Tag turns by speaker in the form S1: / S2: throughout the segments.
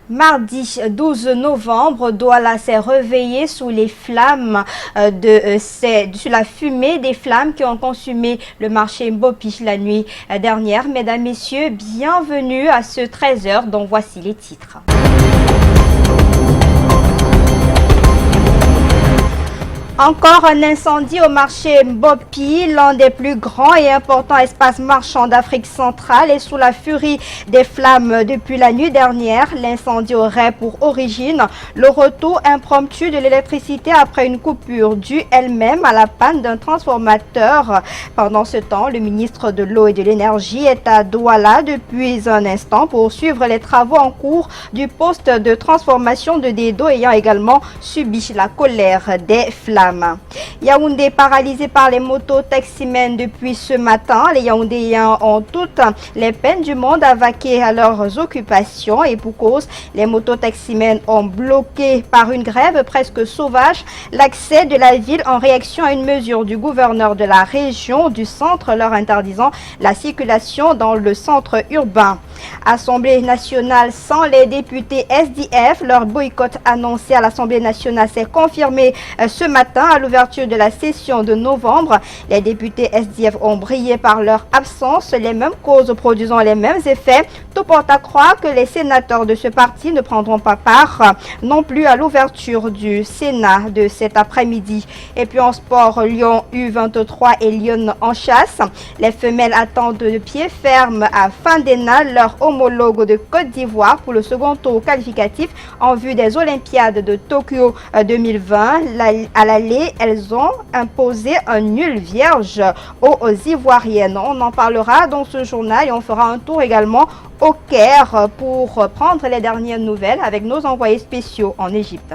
S1: Mardi 12 novembre, Douala s'est réveillé sous les flammes sous la fumée des flammes qui ont consumé le marché Mbopi la nuit dernière. Mesdames, Messieurs, bienvenue à ce 13h dont voici les titres. Encore un incendie au marché Mbopi, l'un des plus grands et importants espaces marchands d'Afrique centrale, est sous la furie des flammes depuis la nuit dernière. L'incendie aurait pour origine le retour impromptu de l'électricité après une coupure due elle-même à la panne d'un transformateur. Pendant ce temps, le ministre de l'Eau et de l'Énergie est à Douala depuis un instant pour suivre les travaux en cours du poste de transformation de Dedo ayant également subi la colère des flammes. Yaoundé paralysé par les motos taximens depuis ce matin. Les Yaoundéens ont toutes les peines du monde à vaquer à leurs occupations et pour cause, les motos taximens ont bloqué par une grève presque sauvage l'accès de la ville en réaction à une mesure du gouverneur de la région du centre leur interdisant la circulation dans le centre urbain. Assemblée nationale sans les députés SDF, leur boycott annoncé à l'Assemblée nationale s'est confirmé ce matin à l'ouverture de la session de novembre. Les députés SDF ont brillé par leur absence, les mêmes causes produisant les mêmes effets. Tout porte à croire que les sénateurs de ce parti ne prendront pas part non plus à l'ouverture du Sénat de cet après-midi. Et puis en sport, Lyon U23 et Lyon en chasse. Les femelles attendent de pied ferme à Fandena leur homologue de Côte d'Ivoire pour le second tour qualificatif en vue des Olympiades de Tokyo 2020. À l'aller, elles ont imposé un nul vierge aux Ivoiriennes. On en parlera dans ce journal et on fera un tour également au Caire pour prendre les dernières nouvelles avec nos envoyés spéciaux en Égypte.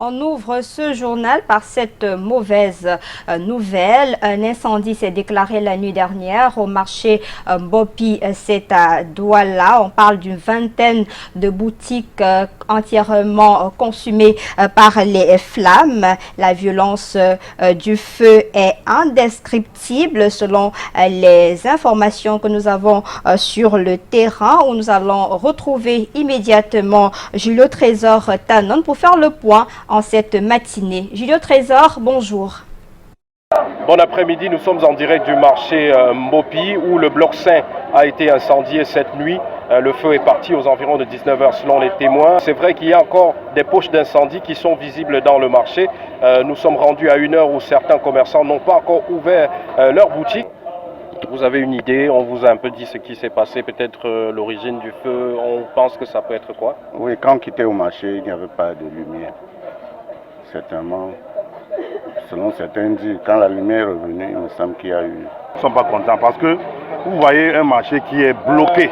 S1: On ouvre ce journal par cette mauvaise nouvelle. Un incendie s'est déclaré la nuit dernière au marché Mbopi, c'est à Douala. On parle d'une vingtaine de boutiques entièrement consumées par les flammes. La violence du feu est indescriptible selon les informations que nous avons sur le terrain où nous allons retrouver immédiatement Julio Trésor Tanon pour faire le point en cette matinée. Julio Trésor, bonjour.
S2: Bon après-midi, nous sommes en direct du marché Mbopi où le bloc 5 a été incendié cette nuit. Le feu est parti aux environs de 19h selon les témoins. C'est vrai qu'il y a encore des poches d'incendie qui sont visibles dans le marché. Nous sommes rendus à une heure où certains commerçants n'ont pas encore ouvert leur boutique. Vous avez une idée, on vous a un peu dit ce qui s'est passé, peut-être l'origine du feu, on pense que ça peut être quoi?
S3: Oui, quand on quittait au marché, il n'y avait pas de lumière. Certainement, selon certains disent, quand la lumière est revenue, il me semble qu'il y a eu...
S4: Ils ne sont pas contents parce que vous voyez un marché qui est bloqué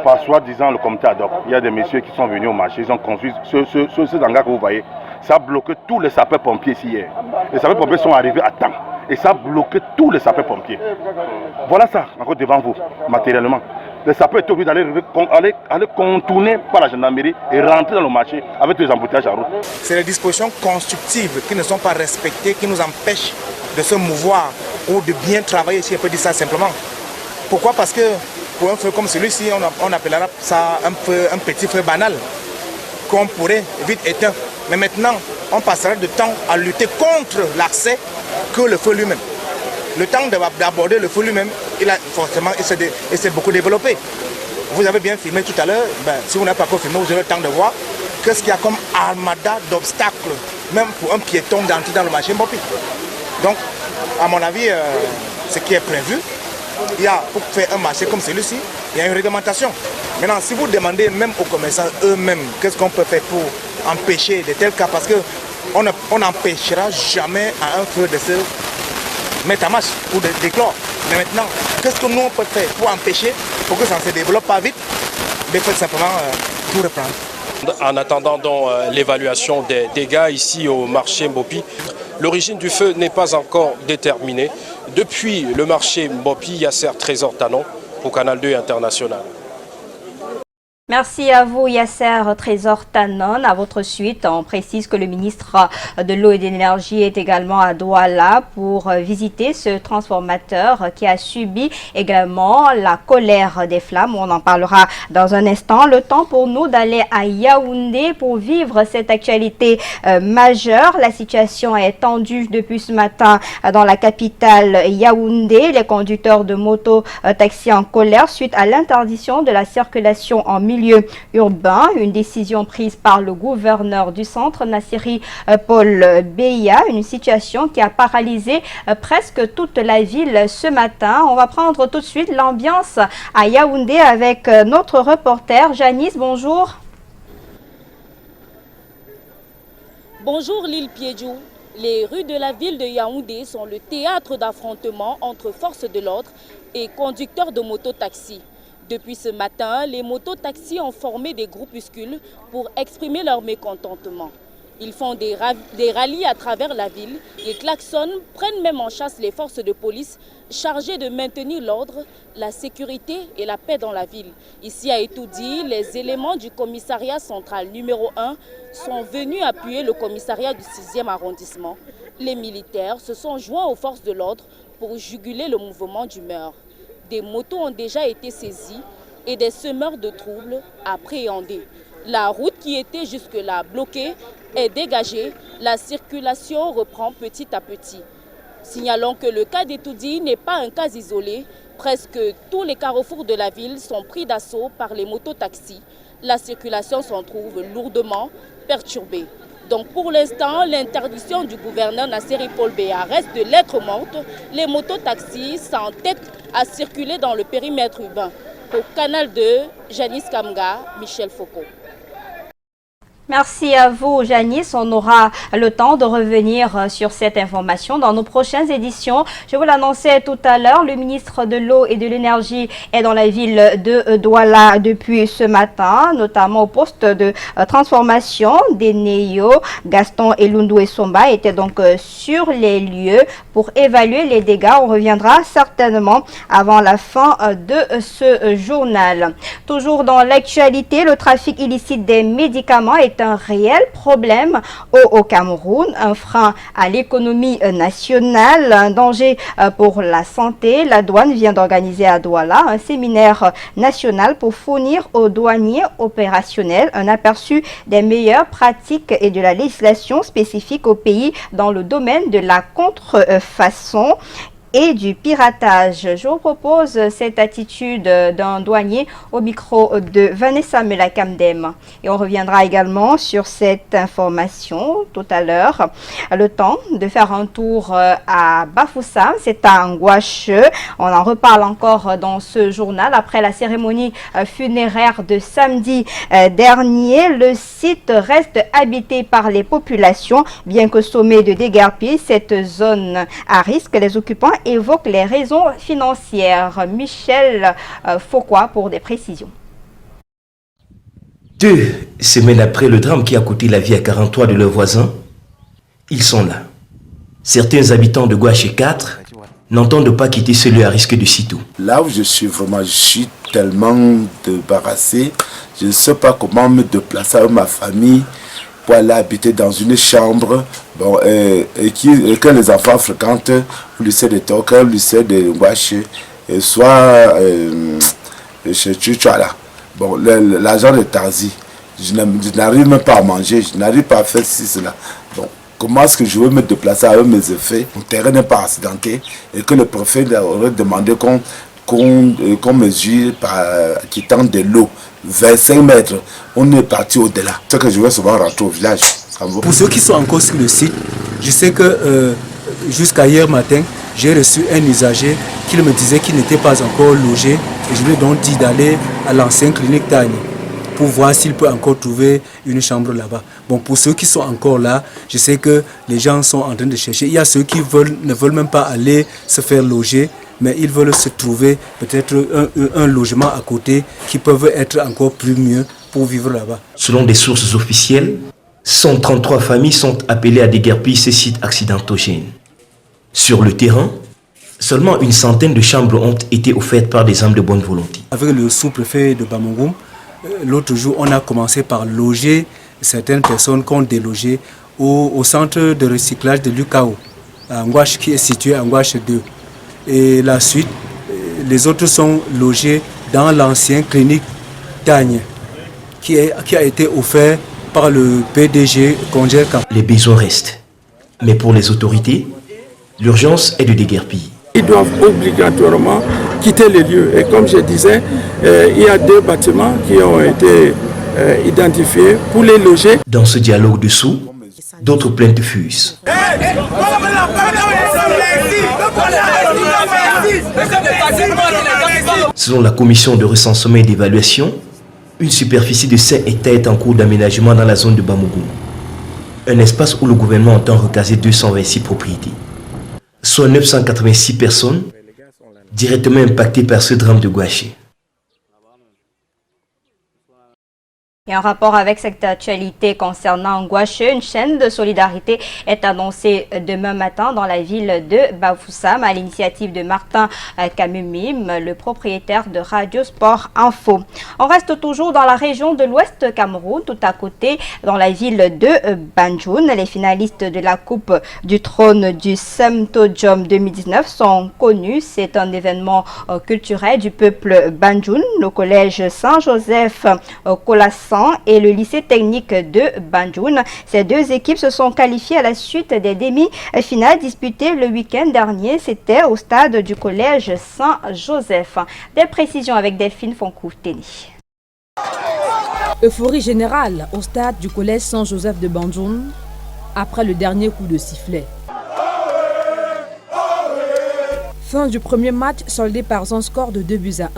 S4: par soi-disant le comité ad hoc. Il y a des messieurs qui sont venus au marché, ils ont construit ce hangar que vous voyez. Ça a bloqué tous les sapeurs-pompiers ici hier. Les sapeurs-pompiers sont arrivés à temps et ça a bloqué tous les sapeurs-pompiers. Voilà ça, encore devant vous, matériellement. Les sapeurs étaient obligés d'aller contourner par la gendarmerie et rentrer dans le marché avec les embouteillages à route.
S5: C'est les dispositions constructives qui ne sont pas respectées, qui nous empêchent de se mouvoir ou de bien travailler, si on peut dire ça simplement. Pourquoi? Parce que pour un feu comme celui-ci, on appellera ça un petit feu banal qu'on pourrait vite éteindre. Mais maintenant, on passera du temps à lutter contre l'accès que le feu lui-même. Le temps d'aborder le feu lui-même, il s'est beaucoup développé. Vous avez bien filmé tout à l'heure, si vous n'avez pas encore filmé, vous aurez le temps de voir qu'est-ce qu'il y a comme armada d'obstacles, même pour un piéton d'entrer dans le marché Mbopi. Donc, à mon avis, ce qui est prévu, pour faire un marché comme celui-ci, il y a une réglementation. Maintenant, si vous demandez même aux commerçants eux-mêmes, qu'est-ce qu'on peut faire pour empêcher de tels cas, parce qu'on n'empêchera jamais à un feu de se mettre à marche ou d'éclore. Mais maintenant, qu'est-ce que nous on peut faire pour empêcher, pour que ça ne se développe pas vite, mais il faut simplement tout reprendre.
S2: En attendant donc l'évaluation des dégâts ici au marché Mbopi, l'origine du feu n'est pas encore déterminée. Depuis le marché Mbopi, Yasser Trésor Tanon pour Canal 2 International.
S1: Merci à vous Yasser Trésor Tanon. À votre suite, on précise que le ministre de l'eau et de l'énergie est également à Douala pour visiter ce transformateur qui a subi également la colère des flammes. On en parlera dans un instant. Le temps pour nous d'aller à Yaoundé pour vivre cette actualité majeure. La situation est tendue depuis ce matin dans la capitale Yaoundé. Les conducteurs de motos taxis en colère suite à l'interdiction de la circulation en milieu urbain, une décision prise par le gouverneur du centre, Nassiri Paul Beya, une situation qui a paralysé presque toute la ville ce matin. On va prendre tout de suite l'ambiance à Yaoundé avec notre reporter Janice. Bonjour.
S6: Bonjour Lille Piedjou. Les rues de la ville de Yaoundé sont le théâtre d'affrontements entre forces de l'ordre et conducteurs de mototaxis. Depuis ce matin, les mototaxis ont formé des groupuscules pour exprimer leur mécontentement. Ils font des rallyes à travers la ville, ils klaxonnent, prennent même en chasse les forces de police chargées de maintenir l'ordre, la sécurité et la paix dans la ville. Ici à Etoudi, les éléments du commissariat central numéro 1 sont venus appuyer le commissariat du 6e arrondissement. Les militaires se sont joints aux forces de l'ordre pour juguler le mouvement d'humeur. Des motos ont déjà été saisies et des semeurs de troubles appréhendés. La route qui était jusque-là bloquée est dégagée. La circulation reprend petit à petit. Signalons que le cas d'Etoudi n'est pas un cas isolé. Presque tous les carrefours de la ville sont pris d'assaut par les mototaxis. La circulation s'en trouve lourdement perturbée. Donc pour l'instant, l'interdiction du gouverneur Nassiri Paul Beya reste de lettre morte. Les mototaxis s'entêtent à circuler dans le périmètre urbain. Pour Canal 2, Janice Kamga, Michel Foucault.
S1: Merci à vous, Janice. On aura le temps de revenir sur cette information dans nos prochaines éditions. Je vous l'annonçais tout à l'heure, le ministre de l'eau et de l'énergie est dans la ville de Douala depuis ce matin, notamment au poste de transformation des Néo. Gaston Elundou et Somba étaient donc sur les lieux pour évaluer les dégâts. On reviendra certainement avant la fin de ce journal. Toujours dans l'actualité, le trafic illicite des médicaments est un réel problème au Cameroun, un frein à l'économie nationale, un danger pour la santé. La douane vient d'organiser à Douala un séminaire national pour fournir aux douaniers opérationnels un aperçu des meilleures pratiques et de la législation spécifique au pays dans le domaine de la contrefaçon et du piratage. Je vous propose cette attitude d'un douanier au micro de Vanessa Melakamdem. Et on reviendra également sur cette information tout à l'heure. Le temps de faire un tour à Bafoussam, c'est à Ngouache. On en reparle encore dans ce journal. Après la cérémonie funéraire de samedi dernier, le site reste habité par les populations. Bien que sommé de déguerpir cette zone à risque, les occupants évoque les raisons financières. Michel Foucault pour des précisions.
S7: 2 semaines après le drame qui a coûté la vie à 43 de leurs voisins, ils sont là. Certains habitants de Gouaché 4 n'entendent pas quitter ce lieu à risque de sitôt.
S8: Là où je suis tellement débarrassé, je ne sais pas comment me déplacer avec ma famille pour aller habiter dans une chambre que les enfants fréquentent au lycée de Toka, au lycée de Ngouaché, soit chez Chuchuala. Bon, l'agent de Tazi, je n'arrive même pas à manger, je n'arrive pas à faire cela. Bon, comment est-ce que je veux me déplacer avec mes effets? Mon terrain n'est pas accidenté et que le préfet aurait demandé qu'on mesure par quittant de l'eau 25 mètres. On est parti au-delà. C'est que je vais souvent rentrer au village.
S9: Pour ceux qui sont encore sur le site, je sais que jusqu'à hier matin, j'ai reçu un usager qui me disait qu'il n'était pas encore logé. Et je lui ai donc dit d'aller à l'ancienne clinique Tani pour voir s'il peut encore trouver une chambre là-bas. Bon, pour ceux qui sont encore là, je sais que les gens sont en train de chercher. Il y a ceux qui ne veulent même pas aller se faire loger, mais ils veulent se trouver peut-être un logement à côté qui peuvent être encore plus mieux pour vivre là-bas.
S7: Selon des sources officielles, 133 familles sont appelées à déguerpir ces sites accidentogènes. Sur le terrain, seulement une centaine de chambres ont été offertes par des âmes de bonne volonté.
S9: Avec le sous-préfet de Bamougoum, l'autre jour, on a commencé par loger certaines personnes qu'on délogé au centre de recyclage de l'UKAO, à Ngwash, qui est situé à Ngwash 2. Et la suite, les autres sont logés dans l'ancien clinique Tagne, qui a été offert par le PDG Congel Camp.
S7: Les besoins restent. Mais pour les autorités, l'urgence est de déguerpir.
S10: Ils doivent obligatoirement quitter les lieux. Et comme je disais, il y a 2 bâtiments qui ont été identifiés pour les loger.
S7: Dans ce dialogue dessous, d'autres plaintes fusent. Selon la commission de recensement et d'évaluation, une superficie de 5 hectares est en cours d'aménagement dans la zone de Bamougoum. Un espace où le gouvernement entend recaser 226 propriétés, soit 986 personnes directement impactées par ce drame de Gouaché.
S1: Et en rapport avec cette actualité concernant Gouaché, une chaîne de solidarité est annoncée demain matin dans la ville de Bafoussam à l'initiative de Martin Kamumim, le propriétaire de Radio Sport Info. On reste toujours dans la région de l'Ouest Cameroun, tout à côté dans la ville de Banjoun. Les finalistes de la Coupe du Trône du Semtojom 2019 sont connus. C'est un événement culturel du peuple Banjoun. Le collège Saint-Joseph Colassan et le lycée technique de Banjoun. Ces 2 équipes se sont qualifiées à la suite des demi-finales disputées le week-end dernier. C'était au stade du collège Saint-Joseph. Des précisions avec Delphine Foncouf-Téni.
S11: Euphorie générale au stade du collège Saint-Joseph de Banjoun après le dernier coup de sifflet. Fin du premier match soldé par un score de 2-1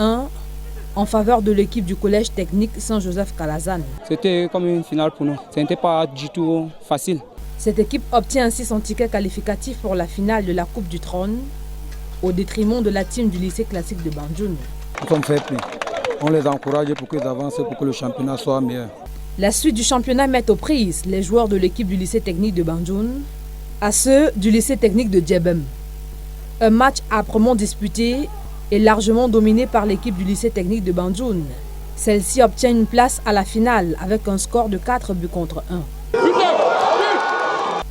S11: en faveur de l'équipe du collège technique Saint-Joseph Calazane.
S12: C'était comme une finale pour nous. Ce n'était pas du tout facile.
S11: Cette équipe obtient ainsi son ticket qualificatif pour la finale de la Coupe du Trône au détriment de la team du lycée classique de Banjoun.
S12: Nous sommes fair play. On les encourage pour qu'ils avancent, pour que le championnat soit meilleur.
S11: La suite du championnat met aux prises les joueurs de l'équipe du lycée technique de Banjoun à ceux du lycée technique de Djebem. Un match âprement disputé est largement dominée par l'équipe du lycée technique de Banjoun. Celle-ci obtient une place à la finale avec un score de 4-1.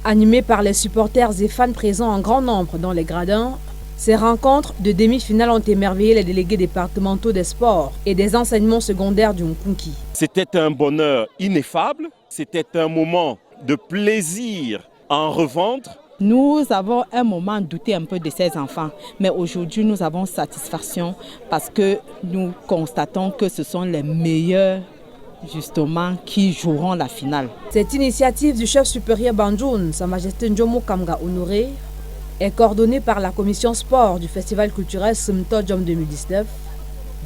S11: Animée par les supporters et fans présents en grand nombre dans les gradins, ces rencontres de demi-finale ont émerveillé les délégués départementaux des sports et des enseignements secondaires du Nkunki.
S13: C'était un bonheur ineffable, c'était un moment de plaisir à en revendre.
S14: Nous avons un moment douté un peu de ces enfants, mais aujourd'hui nous avons satisfaction parce que nous constatons que ce sont les meilleurs justement qui joueront la finale.
S11: Cette initiative du chef supérieur Banjoun, Sa Majesté Njomo Kamga Honoré, est coordonnée par la commission sport du festival culturel Semtojom 2019,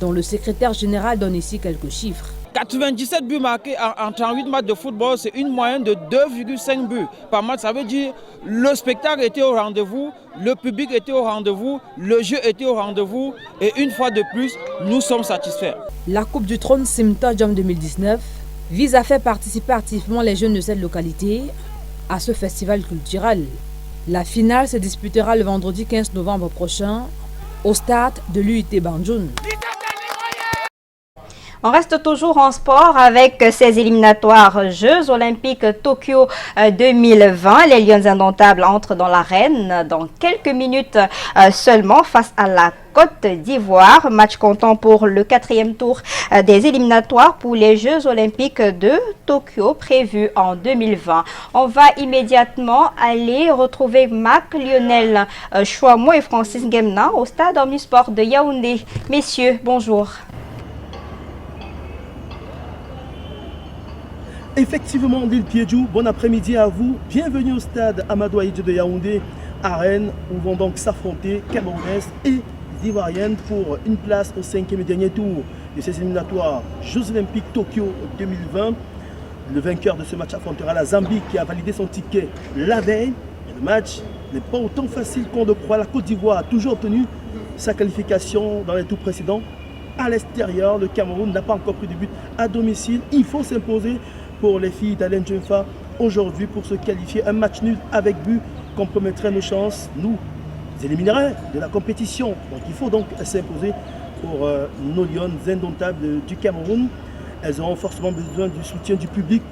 S11: dont le secrétaire général donne ici quelques chiffres.
S12: 97 buts marqués en 38 matchs de football, c'est une moyenne de 2,5 buts par match. Ça veut dire le spectacle était au rendez-vous, le public était au rendez-vous, le jeu était au rendez-vous et une fois de plus, nous sommes satisfaits.
S11: La Coupe du Trône Semtojom 2019 vise à faire participer activement les jeunes de cette localité à ce festival culturel. La finale se disputera le vendredi 15 novembre prochain au stade de l'UIT Banjoun.
S1: On reste toujours en sport avec ces éliminatoires Jeux Olympiques Tokyo 2020. Les Lions indomptables entrent dans l'arène dans quelques minutes seulement face à la Côte d'Ivoire. Match comptant pour le 4e tour des éliminatoires pour les Jeux Olympiques de Tokyo prévus en 2020. On va immédiatement aller retrouver Marc Lionel Chouamou et Francis Ngemna au stade Omnisport de Yaoundé. Messieurs, bonjour.
S15: Effectivement, Lil Piedjou, bon après-midi à vous. Bienvenue au stade Amadou Ahidjo de Yaoundé, à Rennes, où vont donc s'affronter Camerounaises et Ivoiriennes pour une place au 5e et dernier tour de ces éliminatoires Jeux Olympiques Tokyo 2020. Le vainqueur de ce match affrontera la Zambie qui a validé son ticket la veille. Et le match n'est pas autant facile qu'on le croit. La Côte d'Ivoire a toujours obtenu sa qualification dans les tours précédents. à l'extérieur. Le Cameroun n'a pas encore pris de but à domicile. Il faut s'imposer pour les filles d'Alain Djemfa aujourd'hui pour se qualifier. Un match nul avec but compromettrait nos chances, nous éliminerait de la compétition. Donc il faut donc s'imposer pour nos Lions indomptables du Cameroun. Elles auront forcément besoin du soutien du public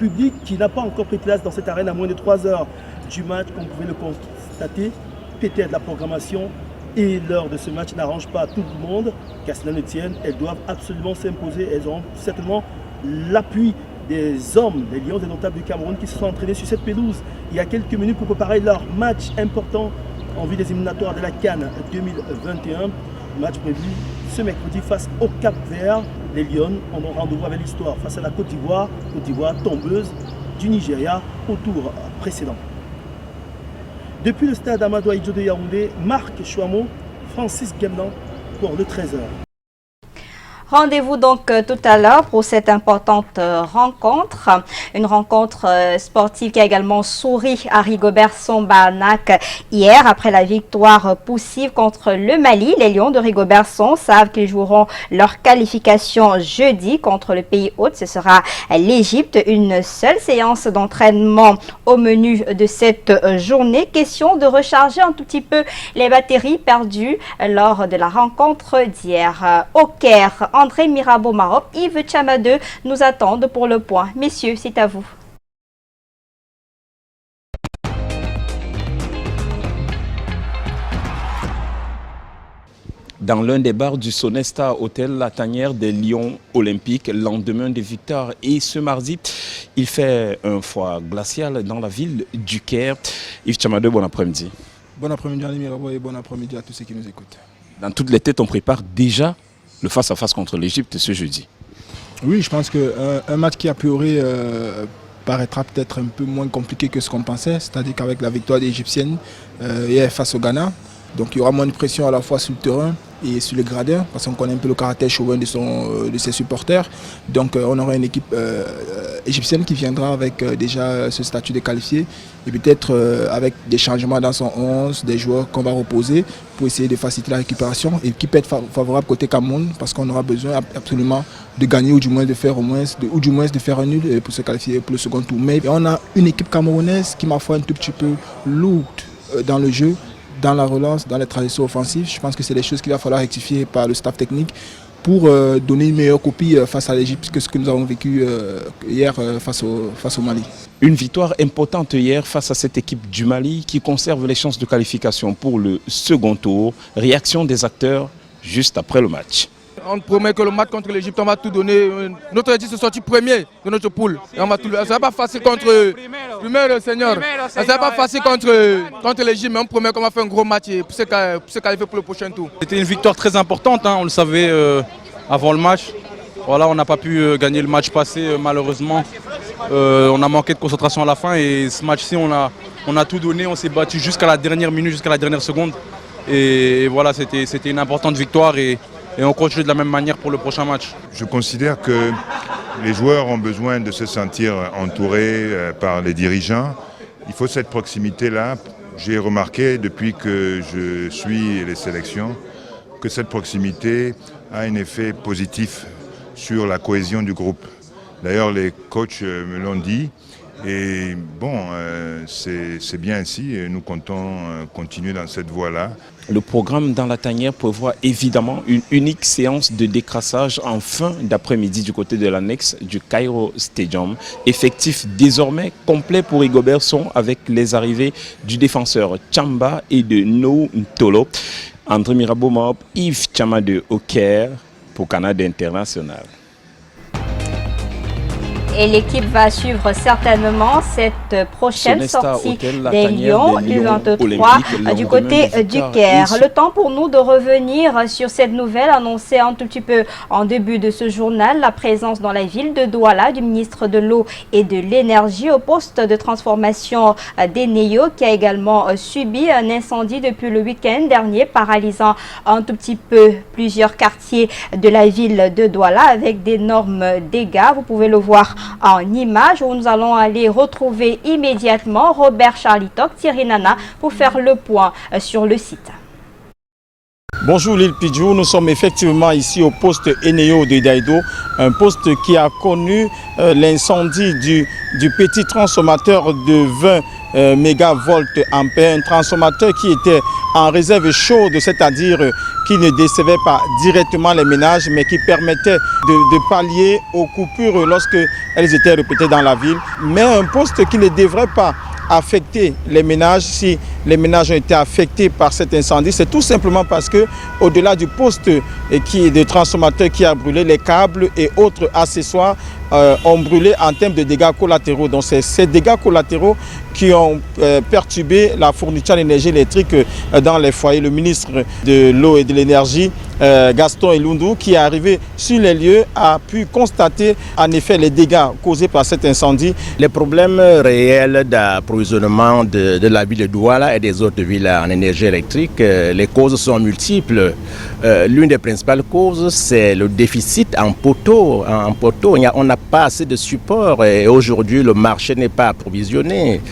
S15: qui n'a pas encore pris place dans cette arène à moins de 3 heures du match, comme vous pouvez le constater. Peut-être la programmation et l'heure de ce match n'arrange pas tout le monde, qu'à cela ne tienne, elles doivent absolument s'imposer. Elles auront certainement l'appui des hommes, des Lions indomptables du Cameroun qui se sont entraînés sur cette pelouse il y a quelques minutes pour préparer leur match important en vue des éliminatoires de la CAN 2021. Match prévu ce mercredi face au Cap-Vert. Les Lions ont rendez-vous avec l'histoire face à la Côte d'Ivoire tombeuse du Nigeria au tour précédent. Depuis le stade Amadou Ahidjo de Yaoundé, Marc Chouamot, Francis Gemnan pour le 13h.
S1: Rendez-vous donc tout à l'heure pour cette importante rencontre. Une rencontre sportive qui a également souri à Rigobert Song-Bahanac hier après la victoire poussive contre le Mali. Les Lions de Rigobert Song savent qu'ils joueront leur qualification jeudi contre le pays hôte. Ce sera l'Égypte. Une seule séance d'entraînement au menu de cette journée. Question de recharger un tout petit peu les batteries perdues lors de la rencontre d'hier. Au Caire, André Mirabeau-Marop, Yves Tchamadeu nous attendent pour le point. Messieurs, c'est à vous.
S13: Dans l'un des bars du Sonesta Hôtel, la tanière des Lions olympiques, lendemain des victoires. Et ce mardi, il fait un froid glacial dans la ville du Caire. Yves Tchamadeu, bon après-midi.
S16: Bon après-midi André Mirabeau et bon après-midi à tous ceux qui nous écoutent.
S13: Dans toutes les têtes, on prépare déjà le face-à-face contre l'Égypte ce jeudi.
S16: Oui, je pense qu'un match qui a priori paraîtra peut-être un peu moins compliqué que ce qu'on pensait, c'est-à-dire qu'avec la victoire égyptienne hier face au Ghana, donc il y aura moins de pression à la fois sur le terrain et sur le gradin, parce qu'on connaît un peu le caractère chauvin de ses supporters. Donc on aura une équipe égyptienne qui viendra avec déjà ce statut de qualifié et peut-être avec des changements dans son 11, des joueurs qu'on va reposer pour essayer de faciliter la récupération et qui peut être favorable côté Cameroun parce qu'on aura besoin absolument de gagner ou du moins de faire de faire un nul pour se qualifier pour le second tour. Mais on a une équipe camerounaise qui m'a foi un tout petit peu lourde dans le jeu, dans la relance, dans les transitions offensives. Je pense que c'est des choses qu'il va falloir rectifier par le staff technique pour donner une meilleure copie face à l'Égypte que ce que nous avons vécu hier face au Mali.
S13: Une victoire importante hier face à cette équipe du Mali qui conserve les chances de qualification pour le second tour. Réaction des acteurs juste après le match.
S17: On promet que le match contre l'Égypte, on va tout donner. Notre équipe se sortit premier de notre poule. Et on va tout. Ça ne sera pas facile contre le Seigneur. Ça ne sera pas facile contre l'Égypte, mais on promet qu'on va faire un gros match pour se qualifier pour le prochain tour.
S18: C'était une victoire très importante, hein, on le savait avant le match. Voilà, on n'a pas pu gagner le match passé malheureusement. On a manqué de concentration à la fin et ce match-ci, on a tout donné. On s'est battu jusqu'à la dernière minute, jusqu'à la dernière seconde. Et voilà, c'était une importante victoire. Et on continue de la même manière pour le prochain match.
S19: Je considère que les joueurs ont besoin de se sentir entourés par les dirigeants. Il faut cette proximité-là. J'ai remarqué depuis que je suis les sélections que cette proximité a un effet positif sur la cohésion du groupe. D'ailleurs, les coachs me l'ont dit. Et bon, c'est bien ainsi et nous comptons continuer dans cette voie-là.
S13: Le programme dans la tanière prévoit évidemment une unique séance de décrassage en fin d'après-midi du côté de l'annexe du Cairo Stadium. Effectif désormais complet pour Rigobert Song avec les arrivées du défenseur Tchamba et de No Ntolo. André Mirabeau-Marop, Yves Tchamadeu au Caire pour Canada International.
S1: Et l'équipe va suivre certainement cette prochaine sortie des Lions U23 du côté du Caire. Le temps pour nous de revenir sur cette nouvelle annoncée un tout petit peu en début de ce journal. La présence dans la ville de Douala du ministre de l'Eau et de l'Énergie au poste de transformation d'Eneyo qui a également subi un incendie depuis le week-end dernier, paralysant un tout petit peu plusieurs quartiers de la ville de Douala avec d'énormes dégâts. Vous pouvez le voir en image où nous allons aller retrouver immédiatement Robert Charlitoc, Thierry Nana pour faire le point sur le site.
S20: Bonjour l'île Pidjou, nous sommes effectivement ici au poste Eneo de Daido, un poste qui a connu l'incendie du petit transformateur de 20 mégavolt ampères, un transformateur qui était en réserve chaude, c'est-à-dire qui ne décevait pas directement les ménages, mais qui permettait de pallier aux coupures lorsque elles étaient répétées dans la ville, mais un poste qui ne devrait pas affecter les ménages. Si les ménages ont été affectés par cet incendie, c'est tout simplement parce que au-delà du poste de transformateur qui a brûlé, les câbles et autres accessoires ont brûlé en termes de dégâts collatéraux. Donc c'est ces dégâts collatéraux qui ont perturbé la fourniture d'énergie électrique dans les foyers. Le ministre de l'eau et de l'énergie, Gaston Elundou, qui est arrivé sur les lieux, a pu constater en effet les dégâts causés par cet incendie.
S21: Les problèmes réels d'approvisionnement de la ville de Douala et des autres villes en énergie électrique, les causes sont multiples. L'une des principales causes, c'est le déficit en poteaux. On n'a pas assez de support et aujourd'hui le marché n'est pas approvisionné.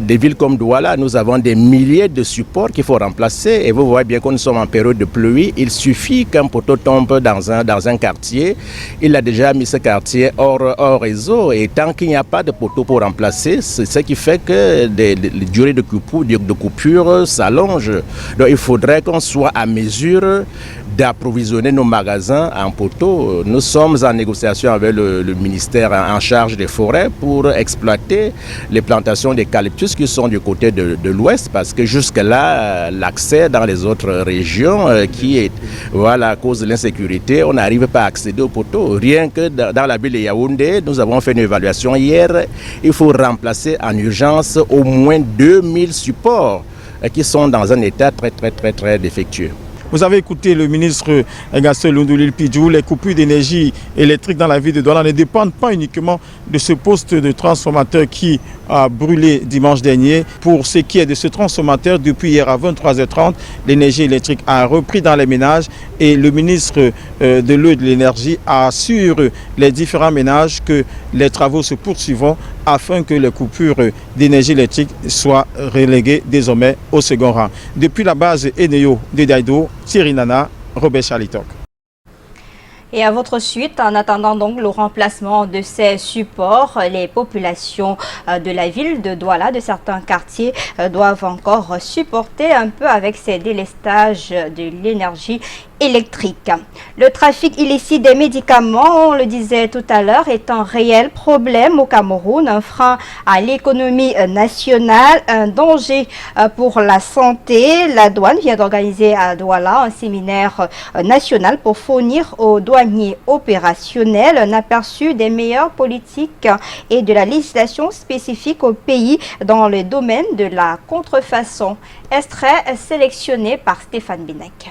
S21: Des villes comme Douala, nous avons des milliers de supports qu'il faut remplacer et vous voyez bien que nous sommes en période de pluie. Il suffit qu'un poteau tombe dans un quartier, il a déjà mis ce quartier hors réseau et tant qu'il n'y a pas de poteau pour remplacer, c'est ce qui fait que les durées de coupure s'allongent. Donc il faudrait qu'on soit à mesure d'approvisionner nos magasins en poteaux. Nous sommes en négociation avec le ministère en charge des forêts pour exploiter les plantations d'eucalyptus qui sont du côté de l'ouest parce que jusque-là, l'accès dans les autres régions à cause de l'insécurité, on n'arrive pas à accéder aux poteaux. Rien que dans la ville de Yaoundé, nous avons fait une évaluation hier, il faut remplacer en urgence au moins 2000 supports qui sont dans un état très défectueux.
S20: Vous avez écouté le ministre Gaston Elundou l'île Pidjou. Les coupures d'énergie électrique dans la ville de Douala ne dépendent pas uniquement de ce poste de transformateur qui a brûlé dimanche dernier. Pour ce qui est de ce transformateur, depuis hier à 23h30, l'énergie électrique a repris dans les ménages et le ministre de l'eau et de l'énergie assure les différents ménages que les travaux se poursuivront afin que les coupures d'énergie électrique soient reléguées désormais au second rang. Depuis la base Eneo de Daido, Thierry Nana, Robert Chalitok.
S1: Et à votre suite, en attendant donc le remplacement de ces supports, les populations de la ville de Douala, de certains quartiers, doivent encore supporter un peu avec ces délestages de l'énergie électrique. Le trafic illicite des médicaments, on le disait tout à l'heure, est un réel problème au Cameroun, un frein à l'économie nationale, un danger pour la santé. La douane vient d'organiser à Douala un séminaire national pour fournir aux douaniers opérationnels un aperçu des meilleures politiques et de la législation spécifique au pays dans le domaine de la contrefaçon. Extrait sélectionné par Stéphane Binek.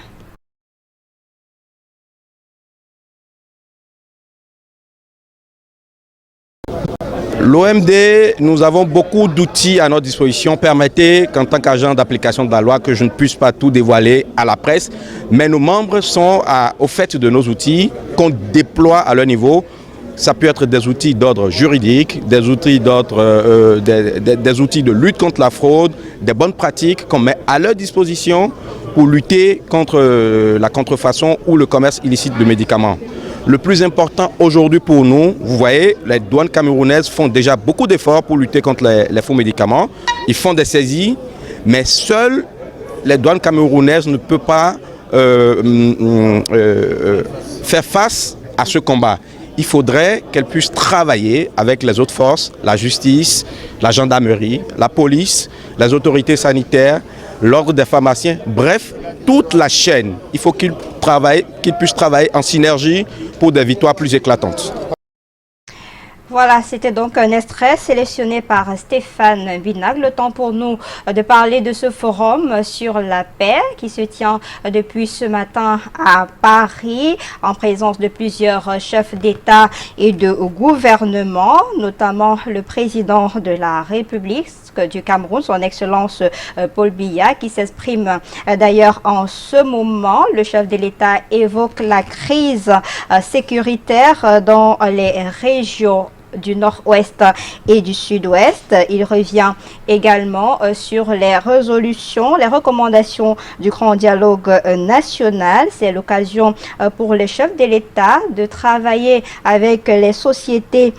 S22: L'OMD, nous avons beaucoup d'outils à notre disposition. Permettez qu'en tant qu'agent d'application de la loi, que je ne puisse pas tout dévoiler à la presse, mais nos membres sont au fait de nos outils qu'on déploie à leur niveau. Ça peut être des outils d'ordre juridique, des outils des outils de lutte contre la fraude, des bonnes pratiques qu'on met à leur disposition pour lutter contre la contrefaçon ou le commerce illicite de médicaments. Le plus important aujourd'hui pour nous, vous voyez, les douanes camerounaises font déjà beaucoup d'efforts pour lutter contre les faux médicaments. Ils font des saisies, mais seules les douanes camerounaises ne peuvent pas faire face à ce combat. Il faudrait qu'elles puissent travailler avec les autres forces, la justice, la gendarmerie, la police, les autorités sanitaires, l'ordre des pharmaciens, bref, toute la chaîne. Il faut qu'ils puissent travailler en synergie pour des victoires plus éclatantes.
S1: Voilà, c'était donc un extrait sélectionné par Stéphane Binag. Le temps pour nous de parler de ce forum sur la paix qui se tient depuis ce matin à Paris en présence de plusieurs chefs d'État et de gouvernement, notamment le président de la République du Cameroun, son Excellence Paul Biya, qui s'exprime d'ailleurs en ce moment. Le chef de l'État évoque la crise sécuritaire dans les régions du nord-ouest et du sud-ouest. Il revient également sur les résolutions, les recommandations du grand dialogue national. C'est l'occasion pour les chefs de l'État de travailler avec les sociétés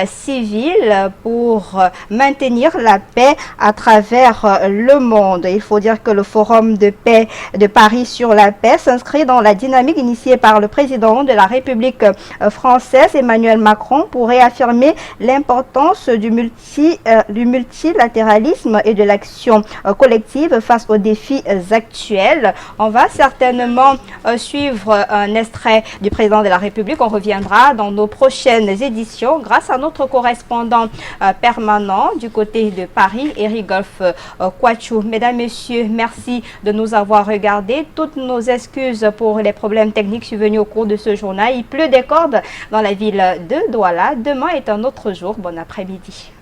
S1: civiles pour maintenir la paix à travers le monde. Il faut dire que le Forum de paix de Paris sur la paix s'inscrit dans la dynamique initiée par le président de la République française, Emmanuel Macron, pour réaffirmer l'importance du multilatéralisme et de l'action collective face aux défis actuels. On va certainement suivre un extrait du président de la République. On reviendra dans nos prochaines éditions grâce à notre correspondant permanent du côté de Paris, Eric-Golf Kouachou. Mesdames, Messieurs, merci de nous avoir regardés. Toutes nos excuses pour les problèmes techniques survenus au cours de ce journal. Il pleut des cordes dans la ville de Douala. Demain est un autre jour. Bon après-midi.